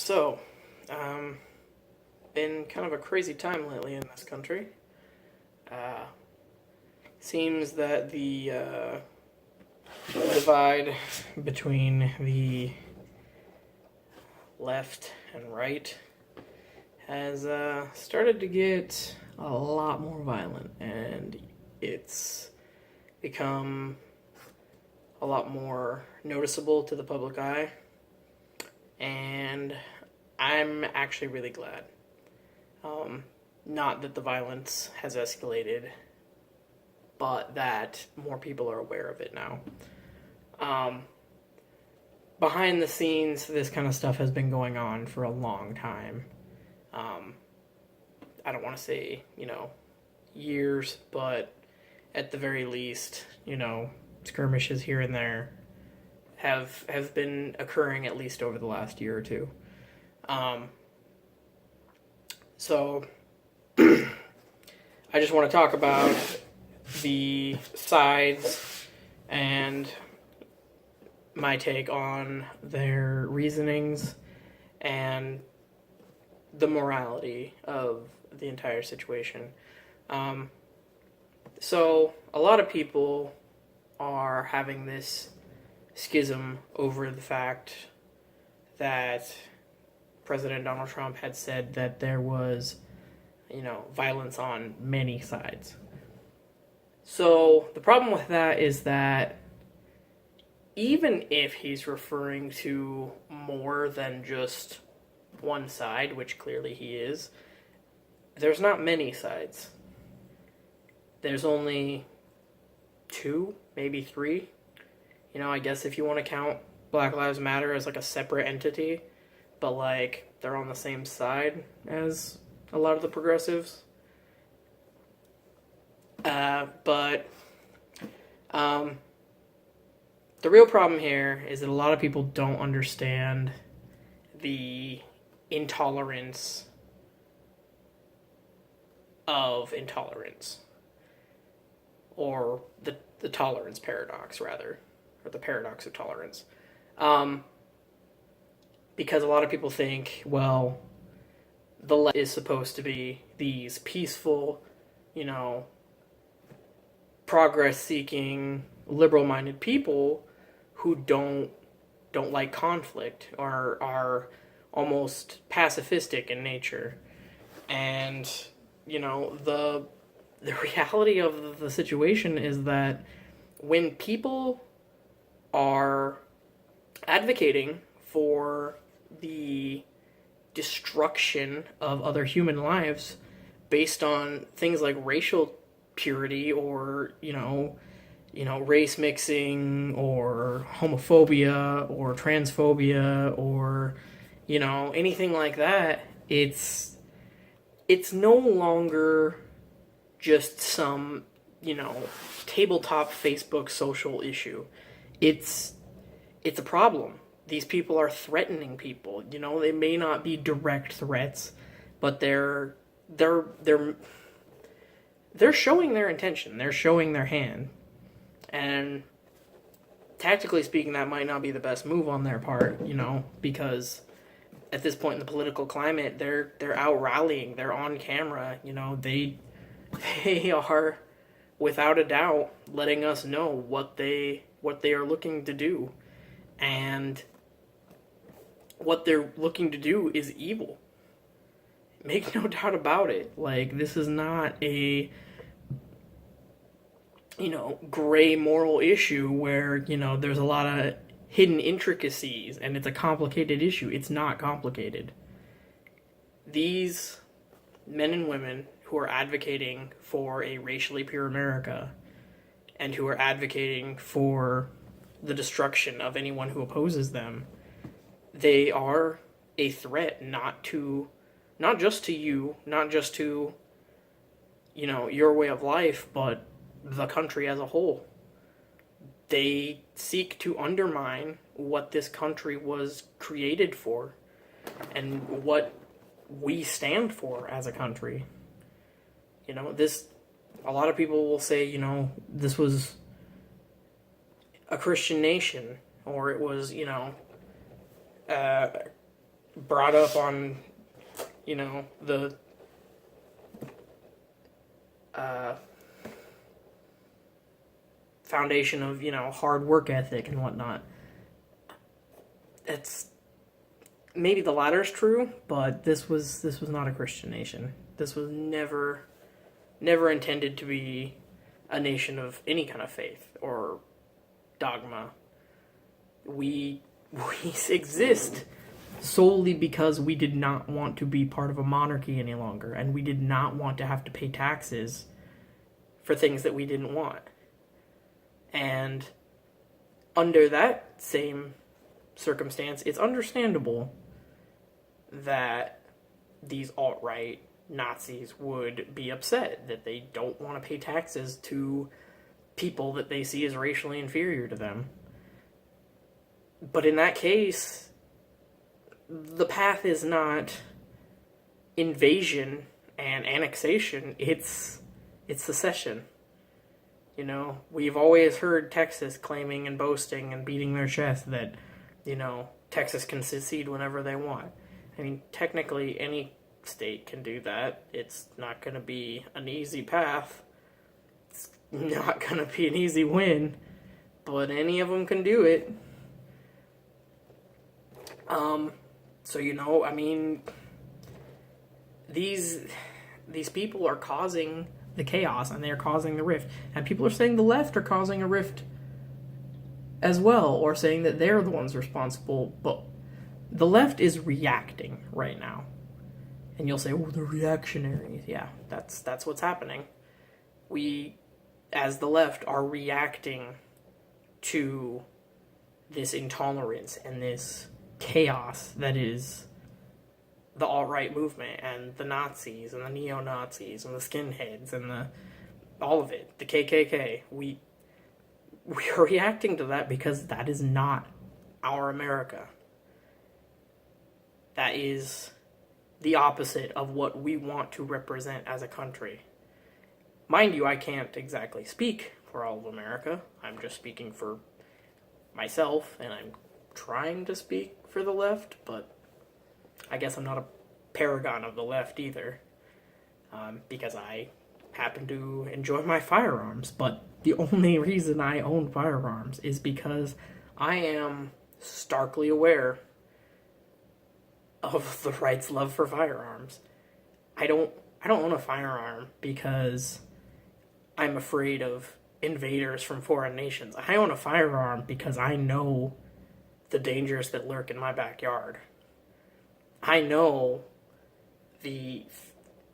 So, been kind of a crazy time lately in this country. Uh, Seems that the divide between the left and right has started to get a lot more violent, and it's become a lot more noticeable to the public eye. And I'm actually really glad. Not that the violence has escalated, but that more people are aware of it now. Um, Behind the scenes, this kind of stuff has been going on for a long time. Um, I don't want to say, years, but at the very least, skirmishes here and there have been occurring at least over the last year or two. Um, so I just want to talk about the sides and my take on their reasonings and the morality of the entire situation. So a lot of people are having this schism over the fact that President Donald Trump had said that there was, violence on many sides. So the problem with that is that even if he's referring to more than just one side, which clearly he is, there's not many sides. There's only two, maybe three. I guess if you want to count Black Lives Matter as like a separate entity, but like they're on the same side as a lot of the progressives. But the real problem here is that a lot of people don't understand the intolerance of intolerance, or the tolerance paradox, rather, or the paradox of tolerance. Because a lot of people think, well, the left is supposed to be these peaceful, progress-seeking, liberal-minded people who don't like conflict, or are almost pacifistic in nature. And the reality of the situation is that when people are advocating for the destruction of other human lives based on things like racial purity, or race mixing, or homophobia, or transphobia, or anything like that, it's no longer just some tabletop Facebook social issue. It's a problem. These people are threatening people. They may not be direct threats, but they're showing their intention. They're showing their hand. And tactically speaking, that might not be the best move on their part, because at this point in the political climate, they're out rallying. They're on camera. They are without a doubt letting us know what they are looking to do. And what they're looking to do is evil. Make no doubt about it. Like, this is not a gray moral issue where, there's a lot of hidden intricacies and it's a complicated issue. It's not complicated. These men and women who are advocating for a racially pure America and who are advocating for the destruction of anyone who opposes them, they are a threat not just to you, not just to, your way of life, but the country as a whole. They seek to undermine what this country was created for and what we stand for as a country. A lot of people will say, this was a Christian nation, or it was, brought up on, you know, the foundation of, you know, hard work ethic and whatnot. It's maybe the latter is true, but this was not a Christian nation. This was never intended to be a nation of any kind of faith or dogma. We exist solely because we did not want to be part of a monarchy any longer, and we did not want to have to pay taxes for things that we didn't want. And under that same circumstance, it's understandable that these alt-right Nazis would be upset that they don't want to pay taxes to people that they see as racially inferior to them. But in that case, the path is not invasion and annexation, it's secession. You know, we've always heard Texas claiming and boasting and beating their chest that, you know, Texas can secede whenever they want. I mean, technically, any state can do that. It's not going to be an easy path. It's not going to be an easy win. But any of them can do it. So, you know, I mean, these people are causing the chaos, and they are causing the rift. And people are saying the left are causing a rift as well, or saying that they're the ones responsible. But the left is reacting right now. And you'll say, oh, the reactionaries. Yeah, that's what's happening. We, as the left, are reacting to this intolerance and this chaos that is the alt-right movement and the Nazis and the neo-Nazis and the skinheads and all of it, the KKK. We are reacting to that because that is not our America. That is the opposite of what we want to represent as a country. Mind you, I can't exactly speak for all of America. I'm just speaking for myself, and I'm trying to speak for the left, but I guess I'm not a paragon of the left either, because I happen to enjoy my firearms. But the only reason I own firearms is because I am starkly aware of the right's love for firearms. I don't own a firearm because I'm afraid of invaders from foreign nations. I own a firearm because I know the dangers that lurk in my backyard. I know the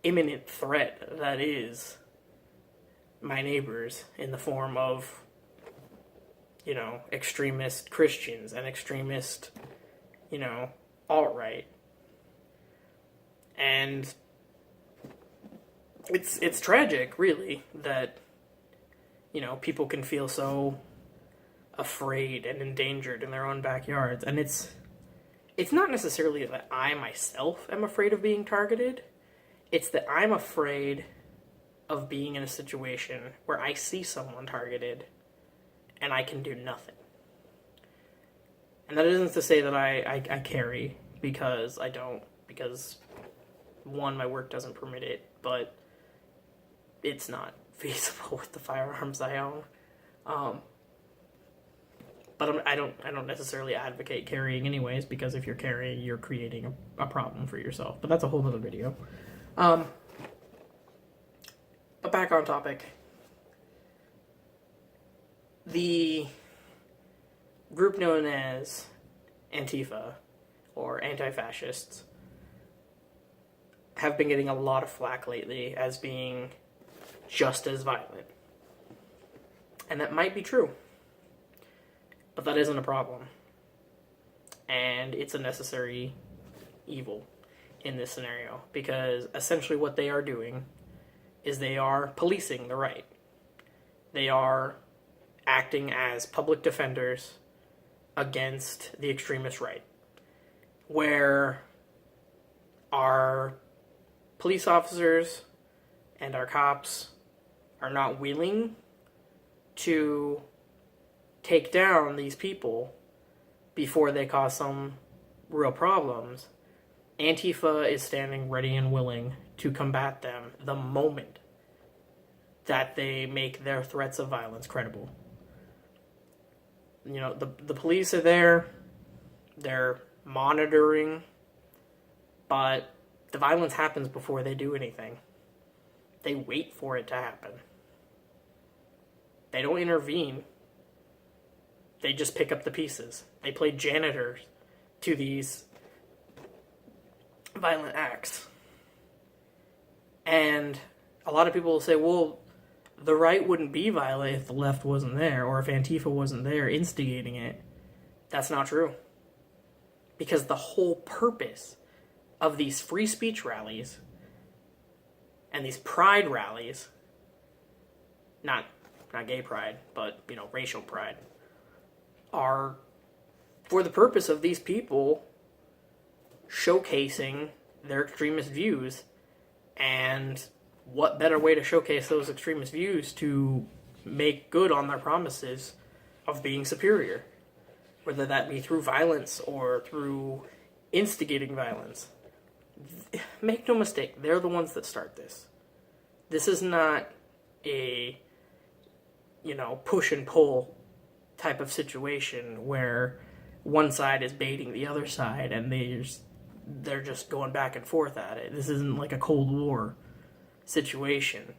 imminent threat that is my neighbors in the form of, you know, extremist Christians and extremist, you know, alt-right. And it's tragic, really, that, you know, people can feel so afraid and endangered in their own backyards. And it's not necessarily that I myself am afraid of being targeted. It's that I'm afraid of being in a situation where I see someone targeted and I can do nothing. And that isn't to say that I carry, because I don't, because one, my work doesn't permit it, but it's not feasible with the firearms I own. But I don't necessarily advocate carrying anyways, because if you're carrying, you're creating a problem for yourself. But that's a whole other video. But back on topic. The group known as Antifa, or anti-fascists, have been getting a lot of flack lately as being just as violent. And that might be true. But that isn't a problem. And it's a necessary evil in this scenario. Because essentially what they are doing is they are policing the right. They are acting as public defenders against the extremist right. Where our police officers and our cops are not willing to take down these people before they cause some real problems, Antifa is standing ready and willing to combat them the moment that they make their threats of violence credible. You know, the police are there, they're monitoring, but the violence happens before they do anything. They wait for it to happen. They don't intervene. They just pick up the pieces. They play janitor to these violent acts. And a lot of people will say, well, the right wouldn't be violent if the left wasn't there, or if Antifa wasn't there instigating it. That's not true. Because the whole purpose of these free speech rallies and these pride rallies, not gay pride, but, you know, racial pride, are for the purpose of these people showcasing their extremist views. And what better way to showcase those extremist views to make good on their promises of being superior, whether that be through violence or through instigating violence. Make no mistake, they're the ones that start this. This is not a, you know, push and pull type of situation where one side is baiting the other side and they're just going back and forth at it. This isn't like a Cold War situation.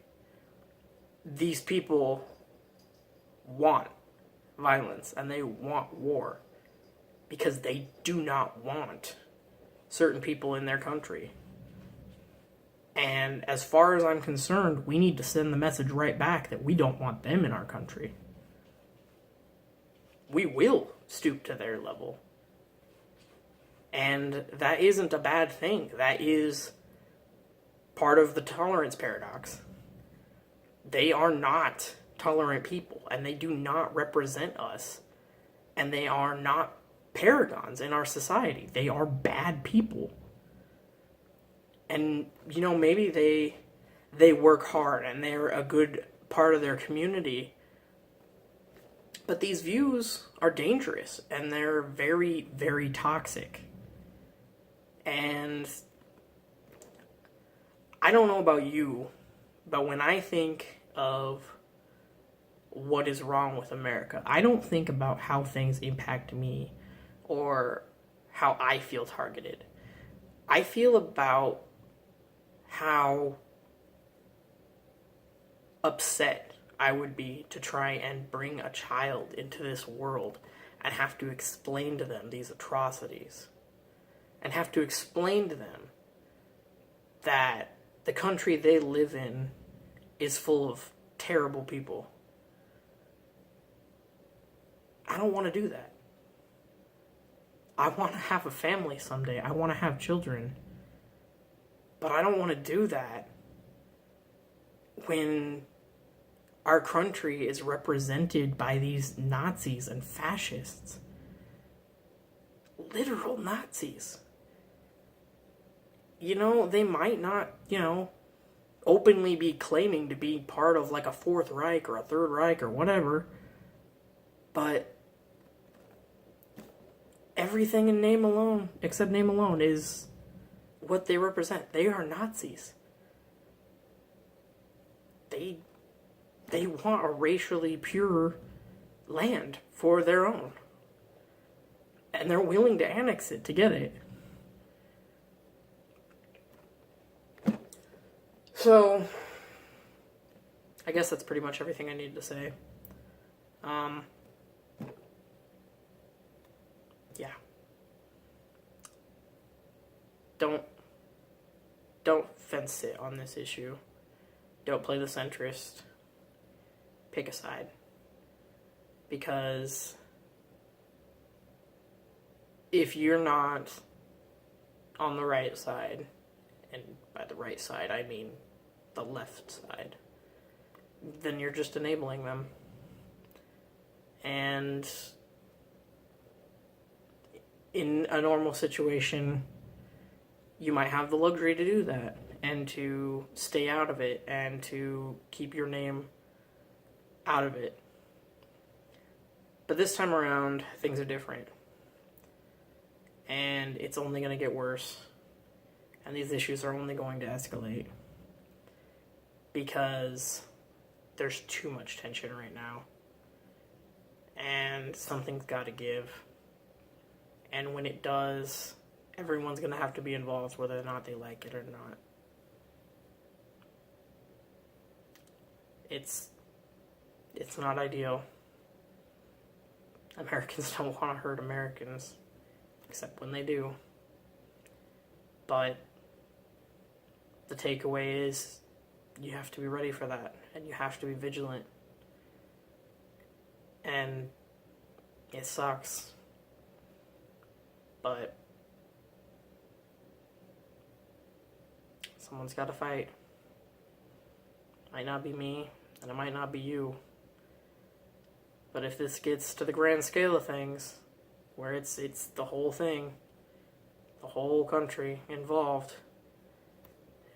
These people want violence and they want war because they do not want certain people in their country. And as far as I'm concerned, we need to send the message right back that we don't want them in our country. We will stoop to their level. And that isn't a bad thing. That is part of the tolerance paradox. They are not tolerant people, and they do not represent us, and they are not paragons in our society. They are bad people. And, you know, maybe they work hard and they're a good part of their community, but these views are dangerous and they're very, very toxic. And I don't know about you, but when I think of what is wrong with America, I don't think about how things impact me or how I feel targeted. I feel about how upset I would be to try and bring a child into this world and have to explain to them these atrocities. And have to explain to them that the country they live in is full of terrible people. I don't want to do that. I want to have a family someday. I want to have children. But I don't want to do that when our country is represented by these Nazis and fascists. Literal Nazis. You know, they might not, you know, openly be claiming to be part of like a Fourth Reich or a Third Reich or whatever, but everything in name alone, except name alone, is what they represent. They are Nazis. They want a racially pure land for their own. And they're willing to annex it to get it. So, I guess that's pretty much everything I need to say. Yeah. Don't fence sit on this issue. Don't play the centrist. Pick a side. Because if you're not on the right side, and by the right side I mean the left side, then you're just enabling them. And in a normal situation, you might have the luxury to do that and to stay out of it and to keep your name out of it. But this time around, things are different. And it's only going to get worse. And these issues are only going to escalate because there's too much tension right now. And something's got to give. And when it does, everyone's going to have to be involved whether or not they like it or not. It's not ideal. Americans don't want to hurt Americans, except when they do. But the takeaway is you have to be ready for that, and you have to be vigilant. And it sucks, but someone's got to fight. Might not be me, and it might not be you. But if this gets to the grand scale of things, where it's the whole thing, the whole country involved,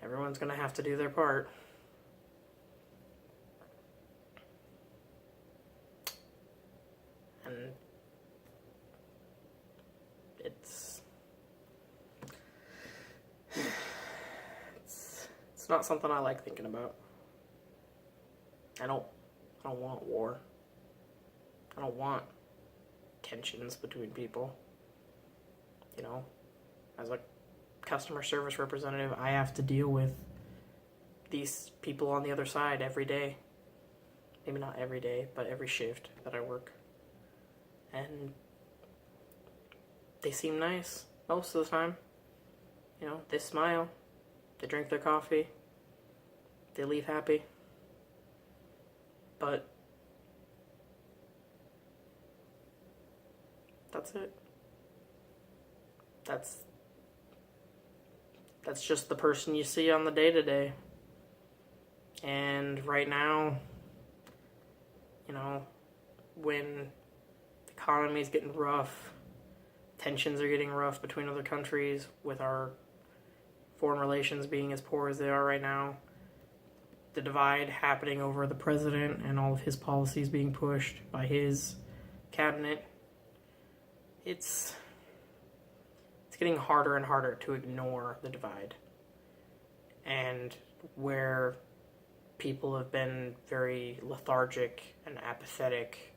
everyone's going to have to do their part. And it's not something I like thinking about. I don't want war. I don't want tensions between people. You know, as a customer service representative, I have to deal with these people on the other side every day. Maybe not every day, but every shift that I work. And they seem nice most of the time. You know, they smile, they drink their coffee, they leave happy. But that's it. That's just the person you see on the day-to-day. And right now, you know, when the economy is getting rough, tensions are getting rough between other countries, with our foreign relations being as poor as they are right now, the divide happening over the president and all of his policies being pushed by his cabinet, it's getting harder and harder to ignore the divide. And where people have been very lethargic and apathetic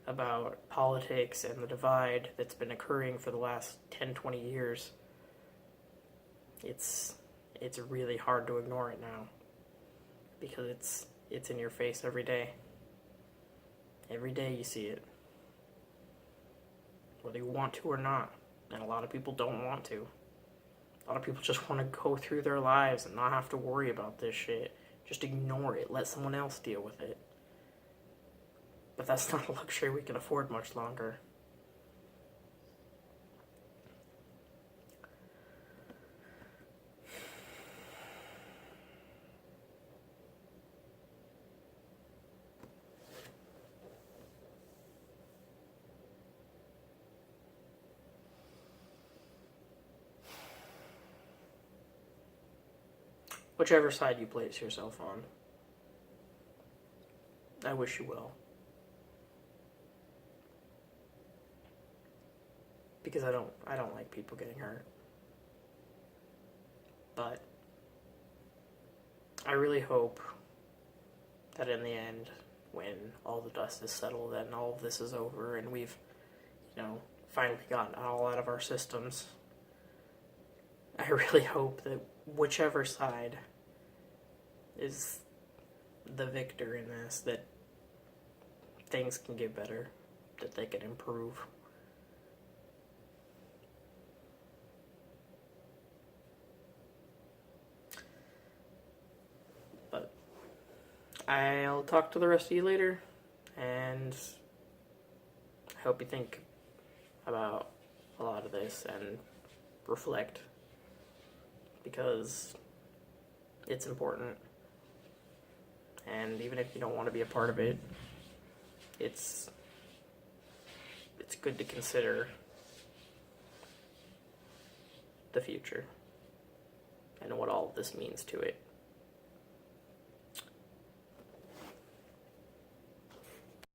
about politics and the divide that's been occurring for the last 10, 20 years, it's really hard to ignore it now, because it's in your face every day. Every day you see it, whether you want to or not. And a lot of people don't want to. A lot of people just want to go through their lives and not have to worry about this shit. Just ignore it. Let someone else deal with it. But that's not a luxury we can afford much longer. Whichever side you place yourself on, I wish you well. Because I don't like people getting hurt. But I really hope that in the end, when all the dust is settled and all of this is over and we've, finally gotten it all out of our systems, I really hope that whichever side is the victor in this, that things can get better, that they can improve. But I'll talk to the rest of you later, and I hope you think about a lot of this and reflect, because it's important. And even if you don't want to be a part of it, it's good to consider the future and what all of this means to it.